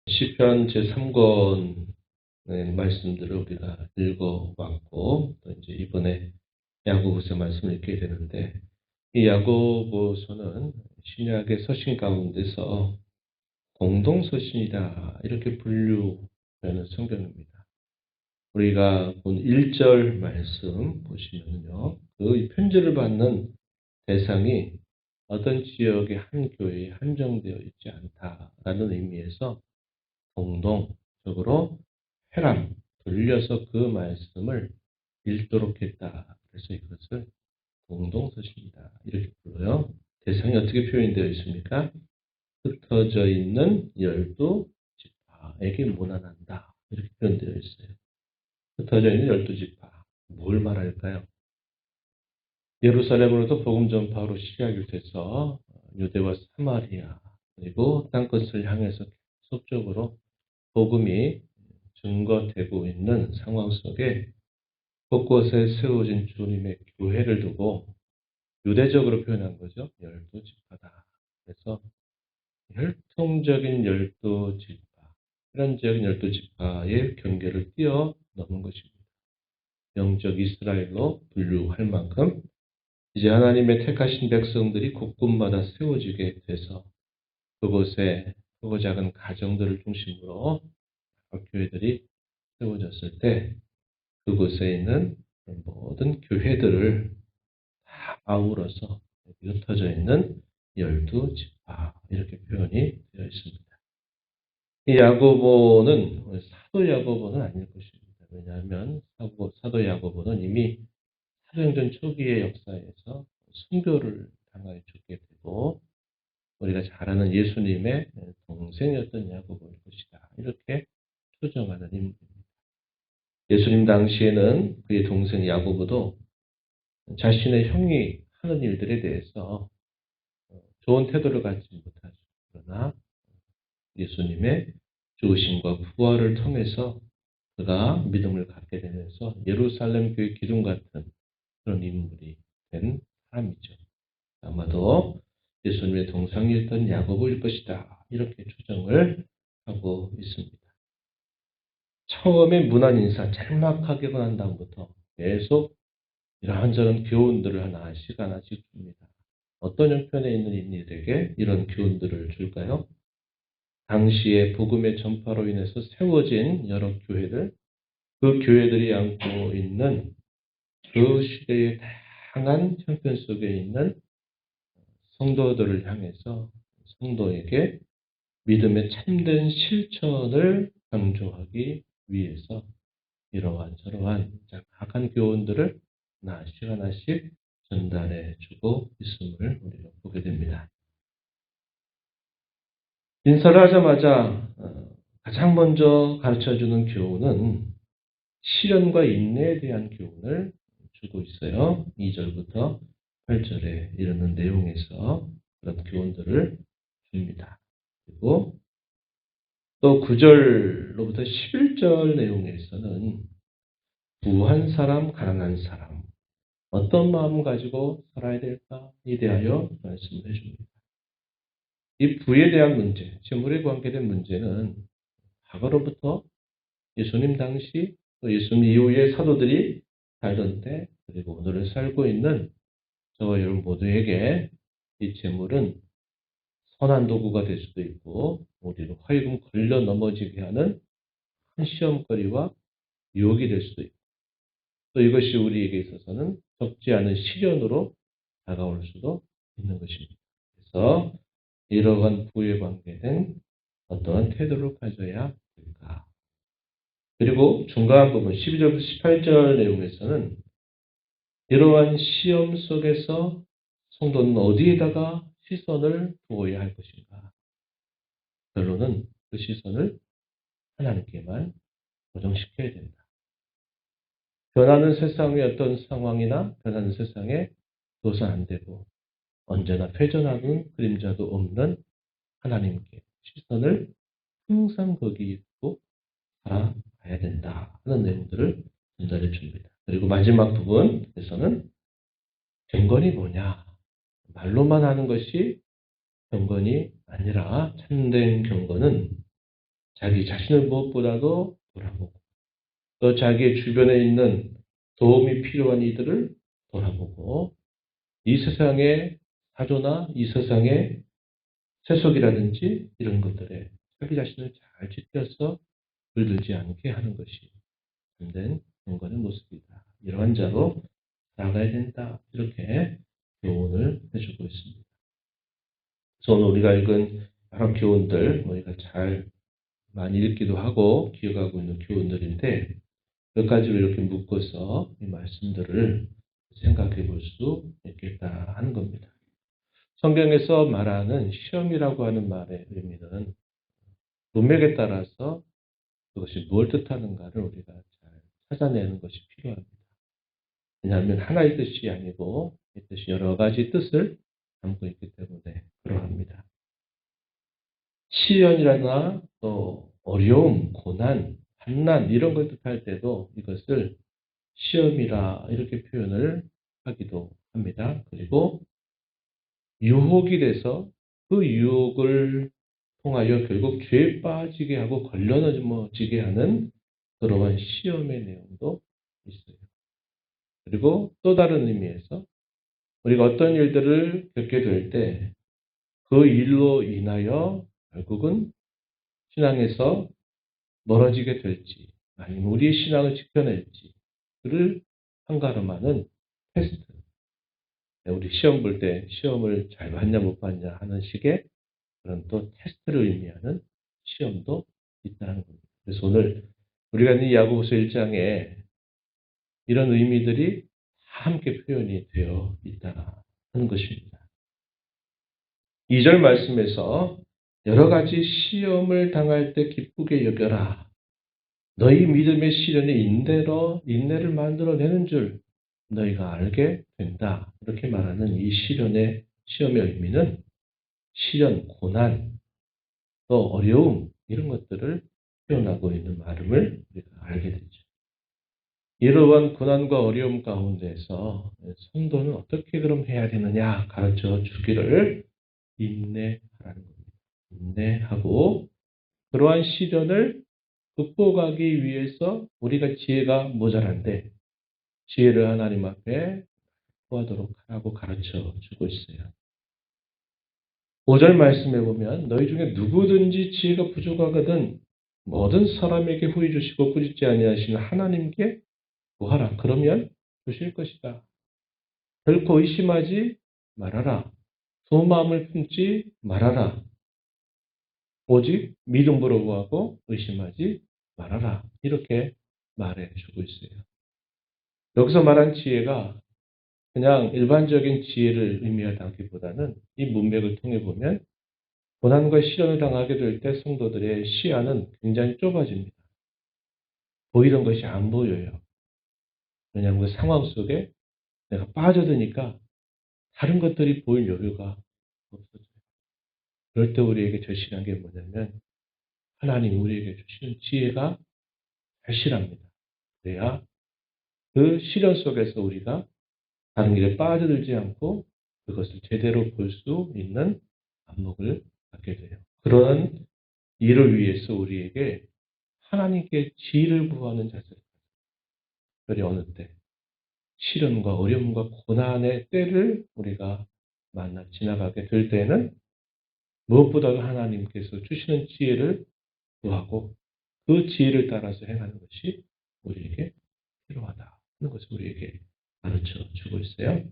시편 제3권 말씀들을 우리가 읽어왔고, 또 이제 이번에 야고보서 말씀을 읽게 되는데, 이 야고보서는 신약의 서신 가운데서 공동서신이다, 이렇게 분류하는 성경입니다. 우리가 본 1절 말씀 보시면요, 그 편지를 받는 대상이 어떤 지역의 한 교회에 한정되어 있지 않다라는 의미에서 공동적으로 회람, 돌려서 그 말씀을 읽도록 했다. 그래서 이것을 공동서신이다. 이렇게 불러요. 대상이 어떻게 표현되어 있습니까? 흩어져 있는 12지파에게 문안한다. 이렇게 표현되어 있어요. 흩어져 있는 12지파. 뭘 말할까요? 예루살렘으로도 복음 전파로 시작이 돼서 유대와 사마리아 그리고 땅끝을 향해서 계속적으로 복음이 증거되고 있는 상황 속에 곳곳에 세워진 주님의 교회를 두고 유대적으로 표현한 거죠. 12지파다. 그래서 혈통적인 12지파, 혈연적인 12지파의 경계를 뛰어넘은 것입니다. 영적 이스라엘로 분류할 만큼 이제 하나님의 택하신 백성들이 곳곳마다 세워지게 돼서 그곳에 크고 작은 가정들을 중심으로 교회들이 세워졌을 때 그곳에 있는 모든 교회들을 다 아우러서 흩어져 있는 12지파 이렇게 표현이 되어 있습니다. 이 야고보는 사도 야고보는 아닐 것입니다. 왜냐하면 사도 야고보는 이미 사도행전 초기의 역사에서 순교를 당하여 죽게 되고 우리가 잘 아는 예수님의 동생이었던 야고보일 것이다. 이렇게 추정하는 인물입니다. 예수님 당시에는 그의 동생 야고보도 자신의 형이 하는 일들에 대해서 좋은 태도를 갖지 못하죠. 그러나 예수님의 죽으심과 부활을 통해서 그가 믿음을 갖게 되면서 예루살렘 교회 기둥 같은 그런 인물이 된 사람이죠. 아마도 예수님의 동상이었던 야고보일 것이다. 이렇게 추정을 하고 있습니다. 처음에 문안 인사 짤막하게 한 다음부터 계속 이런저런 교훈들을 하나씩 줍니다. 어떤 형편에 있는 인들에게 이런 교훈들을 줄까요? 당시에 복음의 전파로 인해서 세워진 여러 교회들, 그 교회들이 안고 있는 그 시대의 다양한 형편 속에 있는 성도들을 향해서 성도에게 믿음의 참된 실천을 강조하기 위해서 이러한 저러한 각한 교훈들을 하나씩 전달해 주고 있음을 우리가 보게 됩니다. 인사를 하자마자 가장 먼저 가르쳐주는 교훈은 시련과 인내에 대한 교훈을 주고 있어요. 2절부터 8절에 이르는 내용에서 그런 교훈들을 줍니다. 그리고 또 9절로부터 11절 내용에서는 부한 사람, 가난한 사람, 어떤 마음 가지고 살아야 될까에 대하여 말씀을 해줍니다. 이 부에 대한 문제, 재물에 관계된 문제는 과거로부터 예수님 당시, 또 예수님 이후의 사도들이 살던 때, 그리고 오늘을 살고 있는 저와 여러분 모두에게 이 재물은 선한 도구가 될 수도 있고, 우리를 하여금 걸려 넘어지게 하는 큰 시험거리와 유혹이 될 수도 있고, 또 이것이 우리에게 있어서는 적지 않은 시련으로 다가올 수도 있는 것입니다. 그래서 이러한 부에 관계된 어떠한 태도를 가져야 될까? 그리고 중간 부분 12절부터 18절 내용에서는 이러한 시험 속에서 성도는 어디에다가 시선을 두어야 할 것인가? 결론은 그 시선을 하나님께만 고정시켜야 된다. 변하는 세상의 어떤 상황이나 변하는 세상에 둬선 안 되고 언제나 회전하는 그림자도 없는 하나님께 시선을 항상 거기에 두고 살아가야 된다 하는 내용들을 전달해 줍니다. 그리고 마지막 부분에서는 경건이 뭐냐? 말로만 하는 것이 경건이 아니라 참된 경건은 자기 자신을 무엇보다도 돌아보고 또 자기의 주변에 있는 도움이 필요한 이들을 돌아보고 이 세상의 사조나 이 세상의 세속이라든지 이런 것들에 자기 자신을 잘 지켜서 물들지 않게 하는 것이 참된 경건의 모습이다. 이러한 자로 나가야 된다. 이렇게 교훈을 해주고 있습니다. 그래서 오늘 우리가 읽은 여러 교훈들 우리가 잘 많이 읽기도 하고 기억하고 있는 교훈들인데 몇 가지로 이렇게 묶어서 이 말씀들을 생각해 볼 수 있겠다 하는 겁니다. 성경에서 말하는 시험이라고 하는 말의 의미는 문맥에 따라서 그것이 뭘 뜻하는가를 우리가 잘 찾아내는 것이 필요합니다. 왜냐하면 하나의 뜻이 아니고 이 뜻이 여러 가지 뜻을 담고 있기 때문에 그러합니다. 시련이라나 또 어려움, 고난, 환난 이런 걸 뜻할 때도 이것을 시험이라 이렇게 표현을 하기도 합니다. 그리고 유혹이 돼서 그 유혹을 통하여 결국 죄에 빠지게 하고 걸러넘어지게 하는 그러한 시험의 내용도 있어요. 그리고 또 다른 의미에서 우리가 어떤 일들을 겪게 될 때 그 일로 인하여 결국은 신앙에서 멀어지게 될지 아니면 우리의 신앙을 지켜낼지 그를 판가름하는 테스트. 우리 시험 볼 때 시험을 잘 봤냐 못 봤냐 하는 식의 그런 또 테스트를 의미하는 시험도 있다는 겁니다. 그래서 오늘 우리가 이 야고보서 1장에 이런 의미들이 다 함께 표현이 되어 있다는 것입니다. 2절 말씀에서 여러 가지 시험을 당할 때 기쁘게 여겨라. 너희 믿음의 시련이 인내를 만들어내는 줄 너희가 알게 된다. 이렇게 말하는 이 시험의 의미는 시련, 고난, 또 어려움 이런 것들을 표현하고 있는 말임을 우리가 알게 되죠. 이러한 고난과 어려움 가운데서 성도는 어떻게 그럼 해야 되느냐 가르쳐 주기를 인내하라는 겁니다. 인내하고 그러한 시련을 극복하기 위해서 우리가 지혜가 모자란데 지혜를 하나님 앞에 구하도록 하라고 가르쳐 주고 있어요. 5절 말씀에 보면 너희 중에 누구든지 지혜가 부족하거든 모든 사람에게 후히 주시고 꾸짖지 아니하시는 하나님께 구하라. 그러면 주실 것이다. 결코 의심하지 말아라. 소마음을 품지 말아라. 오직 믿음으로 구하고 의심하지 말아라. 이렇게 말해 주고 있어요. 여기서 말한 지혜가 그냥 일반적인 지혜를 의미하다기보다는 이 문맥을 통해 보면 고난과 시련을 당하게 될 때 성도들의 시야는 굉장히 좁아집니다. 보이던 것이 안 보여요. 왜냐하면 그 상황 속에 내가 빠져드니까 다른 것들이 보일 여유가 없어져요. 그럴 때 우리에게 절실한 게 뭐냐면 하나님이 우리에게 주시는 지혜가 절실합니다. 그래야 그 시련 속에서 우리가 다른 길에 빠져들지 않고 그것을 제대로 볼 수 있는 안목을 갖게 돼요. 그런 일을 위해서 우리에게 하나님께 지혜를 구하는 자세를 특별히 어느 때 시련과 어려움과 고난의 때를 우리가 지나가게 될 때는 무엇보다도 하나님께서 주시는 지혜를 구하고 그 지혜를 따라서 행하는 것이 우리에게 필요하다 하는 것을 우리에게 가르쳐 주고 있어요.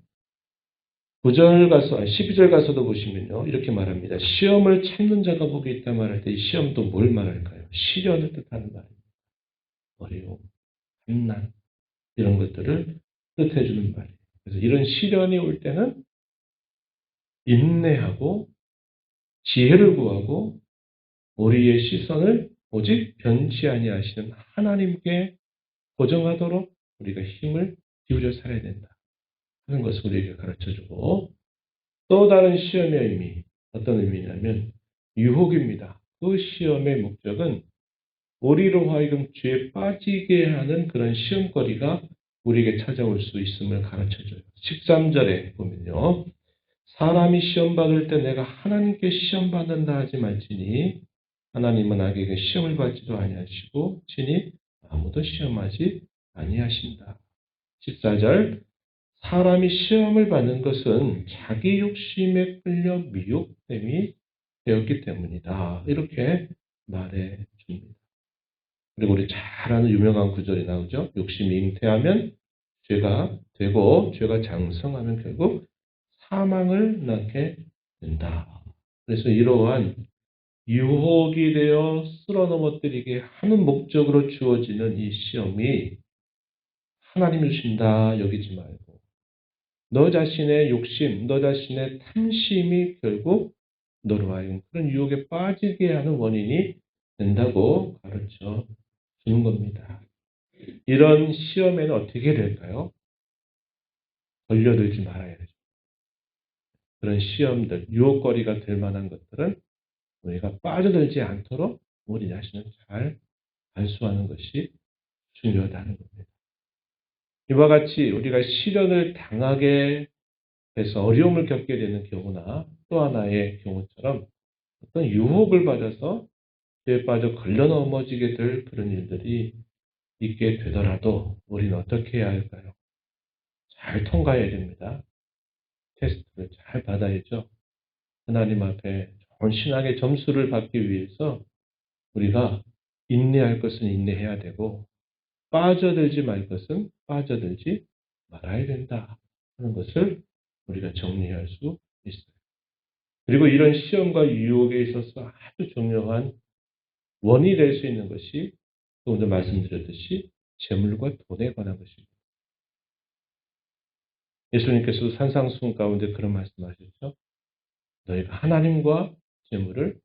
12절 가서도 보시면요. 이렇게 말합니다. 시험을 참는 자가 복이 있다 말할 때 이 시험도 뭘 말할까요? 시련을 뜻하는 말입니다. 어려움, 환난 이런 것들을 뜻해 주는 말이에요. 그래서 이런 시련이 올 때는 인내하고 지혜를 구하고 우리의 시선을 오직 변치 아니하시는 하나님께 고정하도록 우리가 힘을 기울여 살아야 된다 하는 것을 우리에게 가르쳐주고 또 다른 시험의 의미 어떤 의미냐면 유혹입니다. 그 시험의 목적은 우리로 하여금 죄에 빠지게 하는 그런 시험거리가 우리에게 찾아올 수 있음을 가르쳐줘요. 13절에 보면요. 사람이 시험받을 때 내가 하나님께 시험받는다 하지 말지니 하나님은 악에게 시험을 받지도 아니하시고 친히 아무도 시험하지 아니하신다. 14절 사람이 시험을 받는 것은 자기 욕심에 끌려 미혹됨이 되었기 때문이다. 이렇게 말해 줍니다. 그리고 우리 잘 아는 유명한 구절이 나오죠. 욕심이 잉태하면 죄가 되고 죄가 장성하면 결국 사망을 낳게 된다. 그래서 이러한 유혹이 되어 쓸어 넘어뜨리게 하는 목적으로 주어지는 이 시험이 하나님이 주신다 여기지 말고 너 자신의 욕심, 너 자신의 탐심이 결국 너로 하여금 그런 유혹에 빠지게 하는 원인이 된다고 가르쳐 주는 겁니다. 이런 시험에는 어떻게 될까요? 걸려들지 말아야 되죠. 그런 시험들, 유혹거리가 될 만한 것들은 우리가 빠져들지 않도록 우리 자신을 잘 안수하는 것이 중요하다는 겁니다. 이와 같이 우리가 시련을 당하게 해서 어려움을 겪게 되는 경우나 또 하나의 경우처럼 어떤 유혹을 받아서 죄에 빠져 걸려 넘어지게 될 그런 일들이 있게 되더라도 우리는 어떻게 해야 할까요? 잘 통과해야 됩니다. 테스트를 잘 받아야죠. 하나님 앞에 좋은 신앙의 점수를 받기 위해서 우리가 인내할 것은 인내해야 되고 빠져들지 말 것은 빠져들지 말아야 된다 하는 것을 우리가 정리할 수 있어요. 그리고 이런 시험과 유혹에 있어서 아주 중요한 원인이 될 수 있는 것이 또 오늘 말씀드렸듯이 재물과 돈에 관한 것입니다. 예수님께서도 산상수훈 가운데 그런 말씀하셨죠. 너희가 하나님과 재물을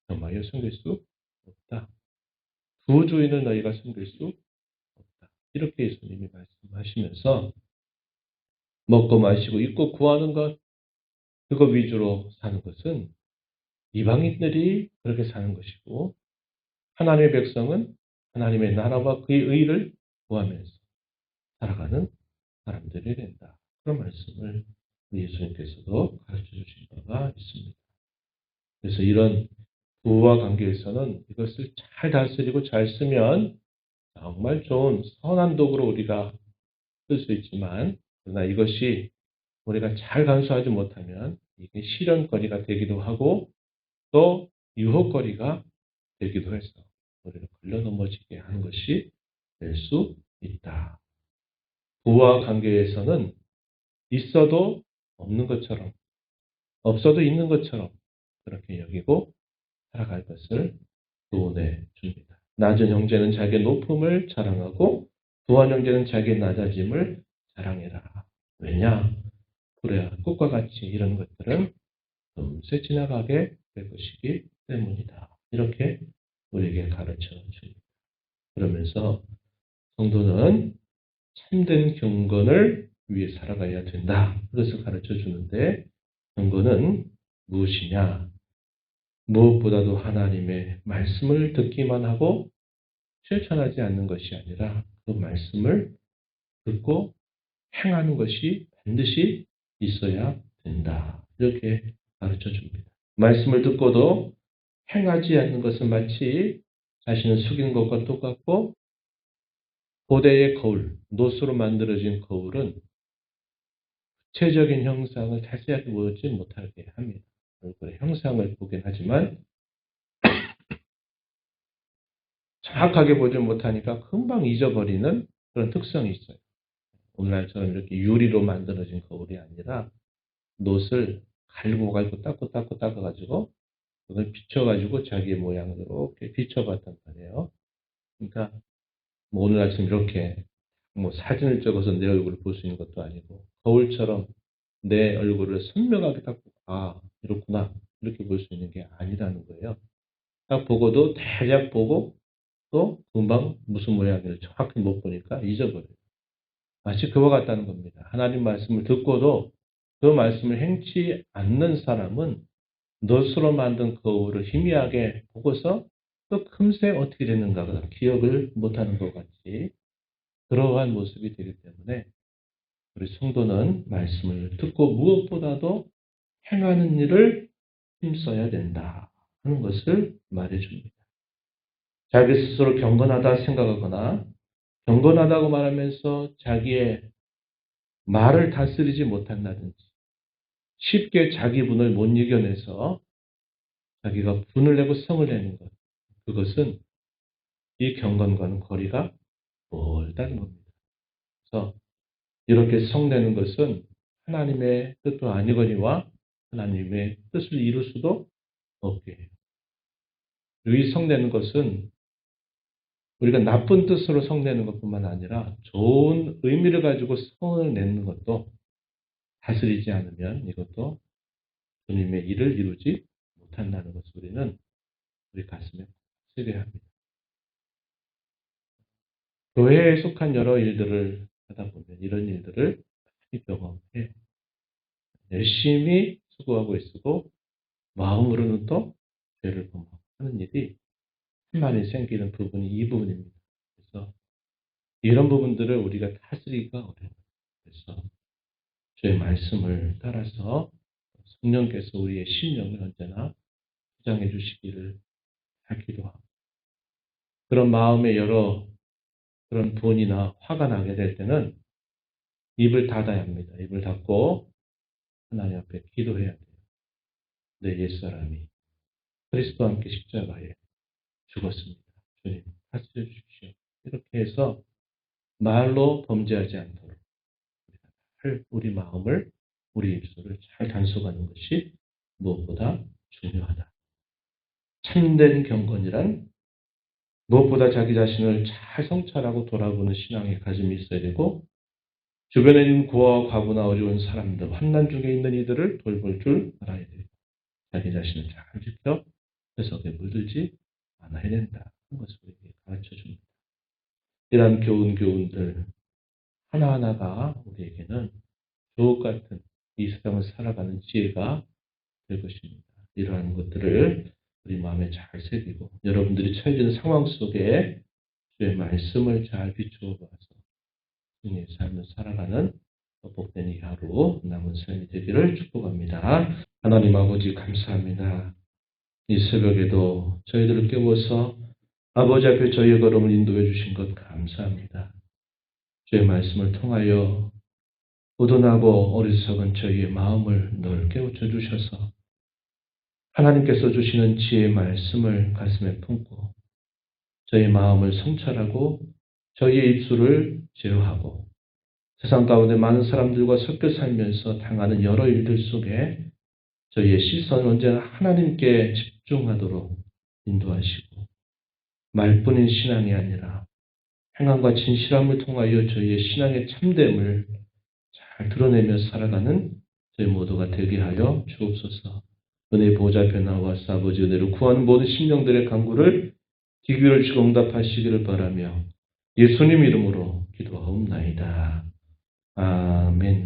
겸하여 섬길 수 없다. 두 주인을 너희가 섬길 수 없다. 이렇게 예수님이 말씀하시면서 먹고 마시고 입고 구하는 것 그거 위주로 사는 것은 이방인들이 그렇게 사는 것이고 하나님의 백성은 하나님의 나라와 그의 의를 구하면서 살아가는 사람들이 된다. 그런 말씀을 예수님께서도 가르쳐 주신 바가 있습니다. 그래서 이런 부와 관계에서는 이것을 잘 다스리고 잘 쓰면 정말 좋은 선한 도구로 우리가 쓸 수 있지만 그러나 이것이 우리가 잘 간수하지 못하면 이게 시련거리가 되기도 하고 또 유혹거리가 되기도 해서 우리를 걸려 넘어지게 하는 것이 될 수 있다. 부와 관계에서는 있어도 없는 것처럼 없어도 있는 것처럼 그렇게 여기고 살아갈 것을 교훈해 줍니다. 낮은 형제는 자기의 높음을 자랑하고 부한 형제는 자기의 낮아짐을 자랑해라. 왜냐? 그래야 꽃과 같이 이런 것들은 금세 지나가게 될 것이기 때문이다. 이렇게 우리에게 가르쳐 줍니다. 그러면서 성도는 참된 경건을 위해 살아가야 된다. 그것을 가르쳐 주는데 경건은 무엇이냐? 무엇보다도 하나님의 말씀을 듣기만 하고 실천하지 않는 것이 아니라 그 말씀을 듣고 행하는 것이 반드시 있어야 된다. 이렇게 가르쳐 줍니다. 말씀을 듣고도 행하지 않는 것은 마치 자신을 숙이는 것과 똑같고 고대의 거울, 노수로 만들어진 거울은 구체적인 형상을 자세하게 보지 못하게 합니다. 얼굴의 형상을 보긴 하지만 정확하게 보지 못하니까 금방 잊어버리는 그런 특성이 있어요. 오늘날처럼 이렇게 유리로 만들어진 거울이 아니라 놋을 갈고 닦아가지고 그걸 비춰가지고 자기의 모양을 이렇게 비춰봤단 말이에요. 그러니까 뭐 오늘날처럼 이렇게 뭐 사진을 찍어서 내 얼굴을 볼 수 있는 것도 아니고 거울처럼 내 얼굴을 선명하게 딱 이렇구나 이렇게 볼 수 있는 게 아니라는 거예요. 딱 보고도 대략 보고 또 금방 무슨 모양인지 정확히 못 보니까 잊어버려요. 마치 그와 같다는 겁니다. 하나님 말씀을 듣고도 그 말씀을 행치 않는 사람은 놋으로 만든 거울을 희미하게 보고서 또 금세 어떻게 됐는가 기억을 못하는 것 같이 그러한 모습이 되기 때문에 우리 성도는 말씀을 듣고 무엇보다도 행하는 일을 힘써야 된다 하는 것을 말해줍니다. 자기 스스로 경건하다 생각하거나 경건하다고 말하면서 자기의 말을 다스리지 못한다든지 쉽게 자기 분을 못 이겨내서 자기가 분을 내고 성을 내는 것, 그것은 이 경건과는 거리가 멀다는 겁니다. 그래서 이렇게 성내는 것은 하나님의 뜻도 아니거니와 하나님의 뜻을 이룰 수도 없게 해요. 그리고 이 성내는 것은 우리가 나쁜 뜻으로 성내는 것뿐만 아니라 좋은 의미를 가지고 성을 내는 것도 다스리지 않으면 이것도 주님의 일을 이루지 못한다는 것을 우리는 우리 가슴에 새겨야 합니다. 교회에 속한 여러 일들을 하다 보면 이런 일들을 많이 경험해요. 열심히 수고하고 있고 마음으로는 또 죄를 범하는 일이 많이 생기는 부분이 이 부분입니다. 그래서 이런 부분들을 우리가 다스리기가 어려워요. 그래서 주의 말씀을 따라서 성령께서 우리의 심령을 언제나 주장해 주시기를 기도하고 그런 마음에 여러 그런 분이나 화가 나게 될 때는 입을 닫아야 합니다. 입을 닫고 하나님 앞에 기도해야 돼요. 내 옛사람이 그리스도와 함께 십자가에 죽었습니다. 주님 다스려 주십시오. 이렇게 해서 말로 범죄하지 않도록 우리 마음을 우리 입술을 잘 단속하는 것이 무엇보다 중요하다. 참된 경건이란 무엇보다 자기 자신을 잘 성찰하고 돌아보는 신앙의 가짐이 있어야 되고 주변에 있는 고아와 과부나 어려운 사람들, 환난 중에 있는 이들을 돌볼 줄 알아야 돼요. 자기 자신을 잘 지켜 해석에 물들지 않아야 된다. 하는 것을 우리에게 가르쳐 줍니다. 이러한 교훈들 하나하나가 우리에게는 주옥 같은 이 세상을 살아가는 지혜가 될 것입니다. 이러한 것들을 우리 마음에 잘 새기고 여러분들이 처해지는 상황 속에 주의 말씀을 잘 비추어 봐서 주님의 삶을 살아가는 복된 이 하루 남은 삶이 되기를 축복합니다. 하나님 아버지 감사합니다. 이 새벽에도 저희들을 깨워서 아버지 앞에 저희의 걸음을 인도해 주신 것 감사합니다. 주의 말씀을 통하여 우둔하고 어리석은 저희의 마음을 넓게 깨우쳐 주셔서 하나님께서 주시는 지혜의 말씀을 가슴에 품고 저희의 마음을 성찰하고 저희의 입술을 제어하고 세상 가운데 많은 사람들과 섞여 살면서 당하는 여러 일들 속에 저희의 시선을 언제나 하나님께 집중하도록 인도하시고 말뿐인 신앙이 아니라 행함과 진실함을 통하여 저희의 신앙의 참됨을 잘 드러내며 살아가는 저희 모두가 되게 하여 주옵소서. 은혜의 보좌 앞에 나와서 아버지 은혜로 구하는 모든 심령들의 간구를 기교를 주고 응답하시기를 바라며 예수님 이름으로 기도하옵나이다. 아멘.